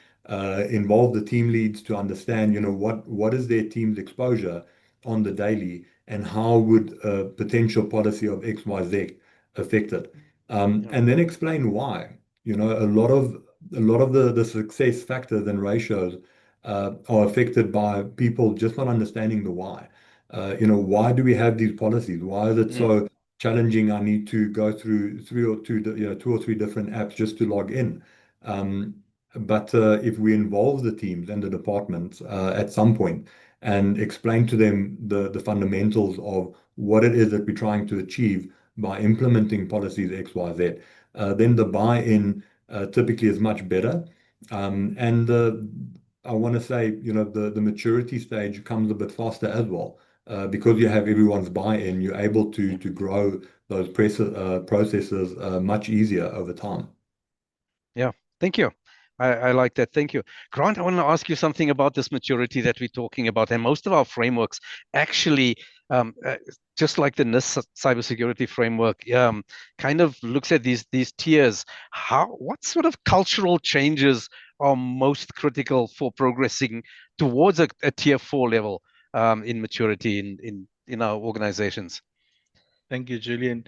Speaker 2: involve the team leads to understand, what is their team's exposure on the daily and how would a potential policy of XYZ affect it. And then explain why. A lot of the success factors and ratios are affected by people just not understanding the why. Why do we have these policies? Why is it so challenging? I need to go through two or three different apps just to log in. But if we involve the teams and the departments at some point and explain to them the fundamentals of what it is that we're trying to achieve by implementing policies X, Y, Z, then the buy-in typically is much better. And I want to say, the maturity stage comes a bit faster as well. because you have everyone's buy-in, you're able to grow those processes much easier over time.
Speaker 1: Yeah, thank you. I like that. Thank you. Grant, I want to ask you something about this maturity that we're talking about. And most of our frameworks actually, just like the NIST Cybersecurity Framework, kind of looks at these tiers. What sort of cultural changes are most critical for progressing towards a tier 4 level in maturity in our organizations?
Speaker 3: Thank you, Julian.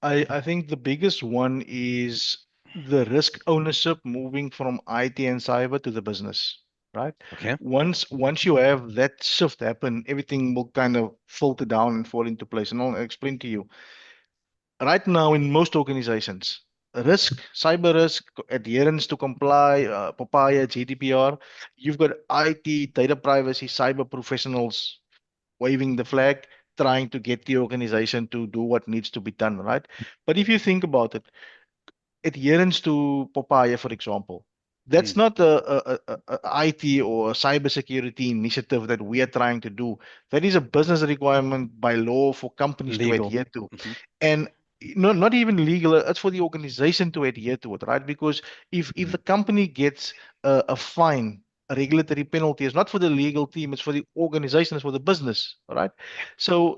Speaker 3: I think the biggest one is the risk ownership moving from IT and cyber to the business, right?
Speaker 1: Okay.
Speaker 3: Once you have that shift happen, everything will kind of filter down and fall into place. And I'll explain to you. Right now, in most organizations, risk, cyber risk, adherence to comply, papaya, GDPR, you've got IT, data privacy, cyber professionals waving the flag, trying to get the organization to do what needs to be done, right? But if you think about it, adherence to papaya, for example, that's
Speaker 1: Mm,
Speaker 3: not a IT or a cybersecurity initiative that we are trying to do. That is a business requirement by law for companies to
Speaker 1: legal.
Speaker 3: adhere to.
Speaker 1: Hmm.
Speaker 3: And not even legal, it's for the organization to adhere to it, right? Because if the company gets a fine, a regulatory penalty, it's not for the legal team, it's for the organization, it's for the business, right? So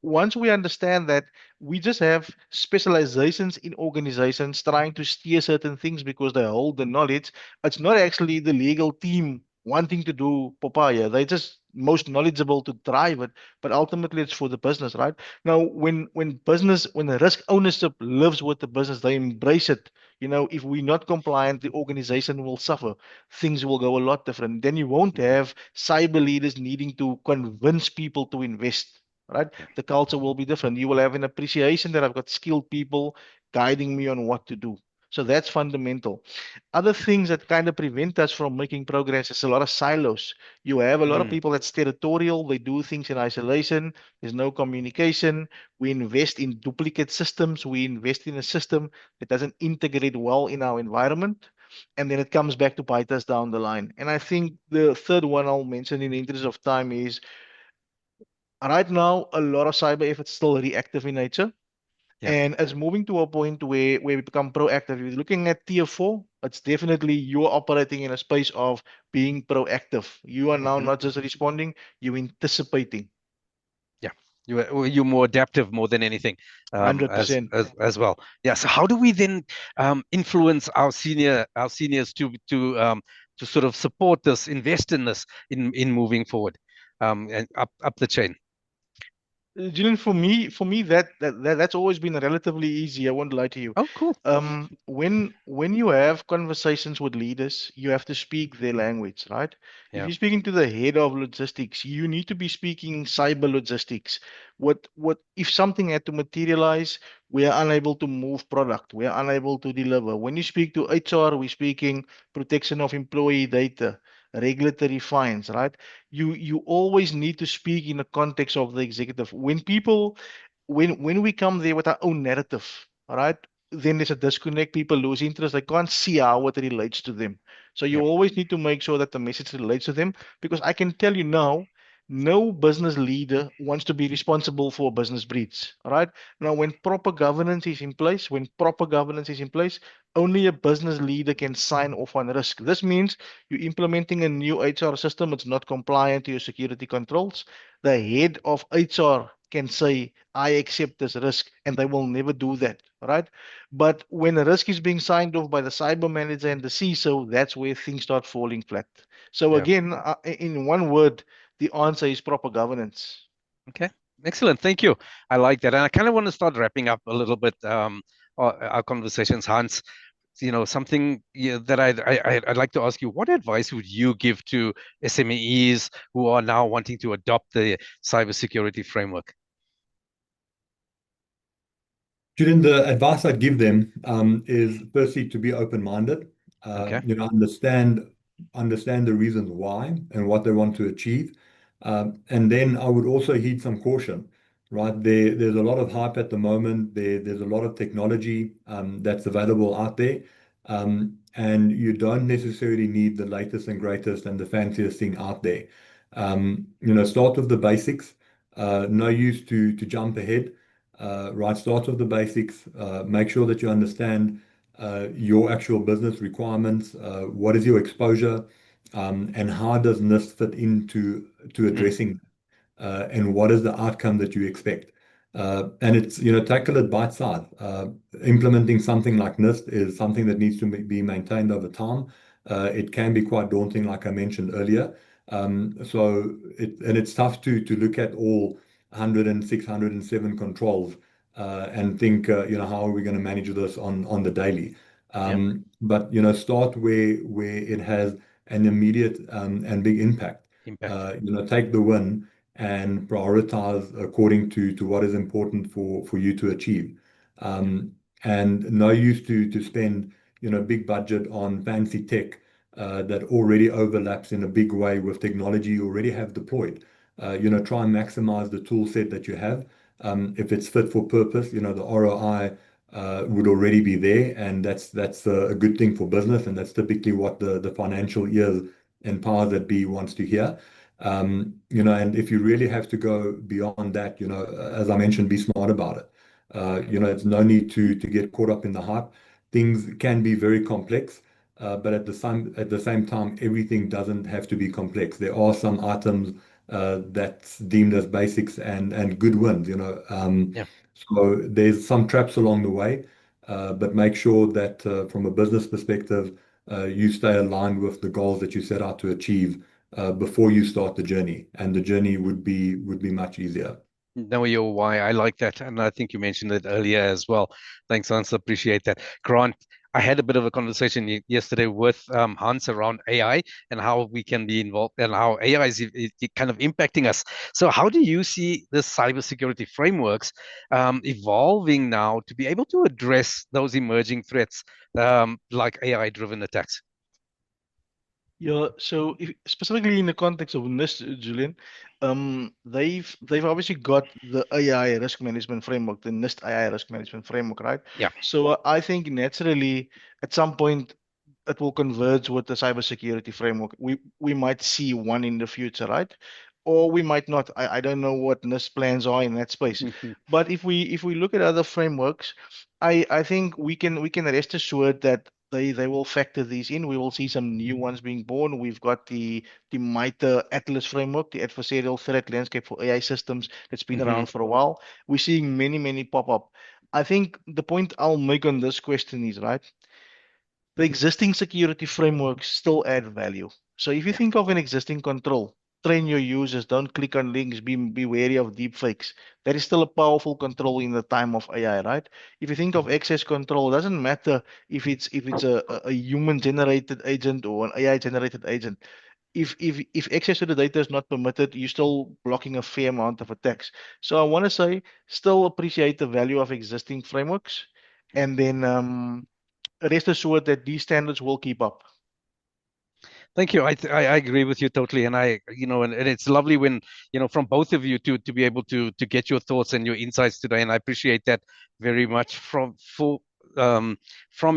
Speaker 3: once we understand that, we just have specializations in organizations trying to steer certain things because they hold the knowledge. It's not actually the legal team wanting to do papaya. They're just most knowledgeable to drive it, but ultimately it's for the business, right? Now, when the risk ownership lives with the business, they embrace it. If we're not compliant, the organization will suffer. Things will go a lot different. Then you won't
Speaker 1: Hmm.
Speaker 3: have cyber leaders needing to convince people to invest, right?
Speaker 1: Yeah.
Speaker 3: The culture will be different. You will have an appreciation that I've got skilled people guiding me on what to do. So that's fundamental. Other things that kind of prevent us from making progress is a lot of silos. You have a lot of
Speaker 1: Mm,
Speaker 3: people that's territorial, they do things in isolation, there's no communication. We invest in duplicate systems, we invest in a system that doesn't integrate well in our environment. And then it comes back to bite us down the line. And I think the third one I'll mention in the interest of time is right now, a lot of cyber efforts still reactive in nature.
Speaker 1: yeah.
Speaker 3: And it's moving to a point where we become proactive. If you're looking at tier four, it's definitely you're operating in a space of being proactive. You are now
Speaker 1: Hmm.
Speaker 3: not just responding, you're anticipating
Speaker 1: Yeah. You're more adaptive more than anything, as
Speaker 3: 100%.
Speaker 1: as well. Yeah. So how do we then influence our seniors to sort of support this, invest in this, in moving forward, and up the chain?
Speaker 3: Julian, for me, that's always been relatively easy. I won't lie to you.
Speaker 1: Oh, cool.
Speaker 3: When you have conversations with leaders, you have to speak their language, right? If
Speaker 1: Yeah.
Speaker 3: you're speaking to the head of logistics, you need to be speaking cyber logistics. What if something had to materialize, we are unable to move product, we are unable to deliver. When you speak to HR, we're speaking protection of employee data, regulatory fines, right? You always need to speak in the context of the executive. When we come there with our own narrative, all right, then there's a disconnect. People lose interest. They can't see how it relates to them. So you
Speaker 1: Yeah.
Speaker 3: always need to make sure that the message relates to them, because I can tell you now, no business leader wants to be responsible for business breach. All right. Now, when proper governance is in place, only a business leader can sign off on risk. This means you're implementing a new HR system, it's not compliant to your security controls. The head of HR can say, I accept this risk, and they will never do that, right? But when a risk is being signed off by the cyber manager and the CISO, that's where things start falling flat. So
Speaker 1: Yeah.
Speaker 3: again, in one word, the answer is proper governance.
Speaker 1: Okay. Excellent. Thank you. I like that. And I kind of want to start wrapping up a little bit our conversations, Hans. Something, that I'd like to ask you, what advice would you give to SMEs who are now wanting to adopt the cybersecurity framework?
Speaker 2: Julian, the advice I'd give them is firstly to be open-minded,
Speaker 1: Okay.
Speaker 2: understand the reasons why and what they want to achieve. And then I would also heed some caution, right? There's a lot of hype at the moment. There's a lot of technology that's available out there. And you don't necessarily need the latest and greatest and the fanciest thing out there. Start with the basics. No use to jump ahead. Right, start with the basics. Make sure that you understand your actual business requirements. What is your exposure, and how does NIST fit into addressing, and what is the outcome that you expect? And it's, tackle it bite size. Implementing something like NIST is something that needs to be maintained over time. It can be quite daunting, like I mentioned earlier. And it's tough to look at all 106, 107 controls, and think, how are we going to manage this on the daily? But start where it has an immediate and big impact.
Speaker 1: Impact.
Speaker 2: Take the win and prioritize according to what is important for you to achieve. And no use to spend big budget on fancy tech that already overlaps in a big way with technology you already have deployed. Try and maximize the tool set that you have. If it's fit for purpose, the ROI would already be there, and that's a good thing for business, and that's typically what the financial ears and powers that be wants to hear. And if you really have to go beyond that, as I mentioned, be smart about it. It's no need to get caught up in the hype. Things can be very complex, but at the same time, everything doesn't have to be complex. There are some items that's deemed as basics and good wins.
Speaker 1: Yeah.
Speaker 2: So there's some traps along the way, but make sure that from a business perspective, you stay aligned with the goals that you set out to achieve before you start the journey, and the journey would be much easier.
Speaker 1: Know your why. I like that. And I think you mentioned it earlier as well. Thanks, Hans. Appreciate that. Grant, I had a bit of a conversation yesterday with Hans around AI and how we can be involved and how AI is kind of impacting us. So, how do you see the cybersecurity frameworks evolving now to be able to address those emerging threats like AI-driven attacks?
Speaker 3: Yeah, so specifically in the context of NIST, Julian, they've obviously got the AI risk management framework, the NIST AI risk management framework, right?
Speaker 1: Yeah.
Speaker 3: So I think naturally at some point it will converge with the cybersecurity framework. We might see one in the future, right? Or we might not. I don't know what NIST plans are in that space. But if we look at other frameworks, I think we can rest assured that they will factor these in. We will see some new ones being born. We've got the MITRE Atlas framework, the adversarial threat landscape for AI systems that's been around for a while. We're seeing many pop up. I think the point I'll make on this question is, right, the existing security frameworks still add value. So if you
Speaker 1: Yeah.
Speaker 3: think of an existing control, train your users, don't click on links, be wary of deep fakes. That is still a powerful control in the time of AI, right? If you think of access control, it doesn't matter if it's a human generated agent or an AI generated agent. If access to the data is not permitted, you're still blocking a fair amount of attacks. So I want to say, still appreciate the value of existing frameworks, and then rest assured that these standards will keep up.
Speaker 1: Thank you. I agree with you totally, and and it's lovely when from both of you to be able to get your thoughts and your insights today, and I appreciate that very much from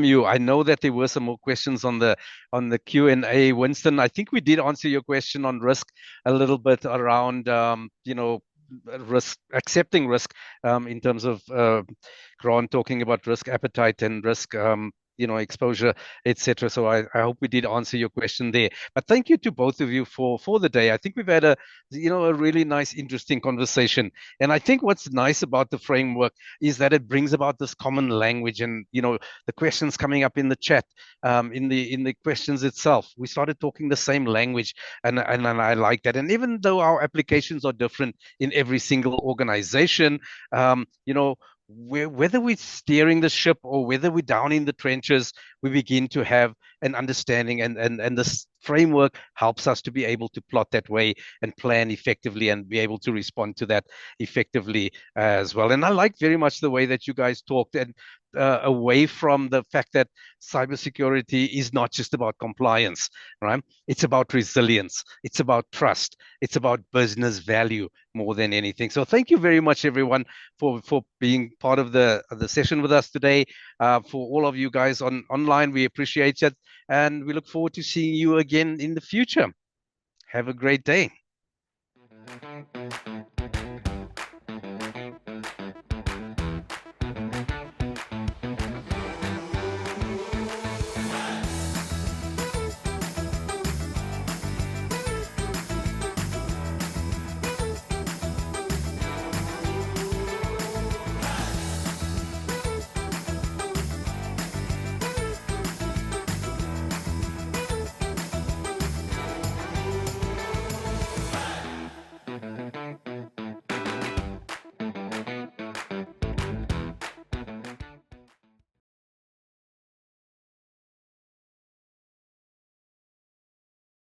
Speaker 1: you. I know that there were some more questions on the Q&A. Winston, I think we did answer your question on risk a little bit around risk, accepting risk, in terms of Grant talking about risk appetite and risk exposure, etc. So I hope we did answer your question there. But thank you to both of you for the day. I think we've had a really nice, interesting conversation. And I think what's nice about the framework is that it brings about this common language, and the questions coming up in the chat, in the questions itself, we started talking the same language, and I like that. And even though our applications are different in every single organization, whether we're steering the ship or whether we're down in the trenches, we begin to have an understanding, and this framework helps us to be able to plot that way and plan effectively and be able to respond to that effectively as well. And I like very much the way that you guys talked, and away from the fact that cybersecurity is not just about compliance, right? It's about resilience. It's about trust. It's about business value more than anything. So thank you very much, everyone, for being part of the session with us today. For all of you guys online, we appreciate it, and we look forward to seeing you again in the future. Have a great day.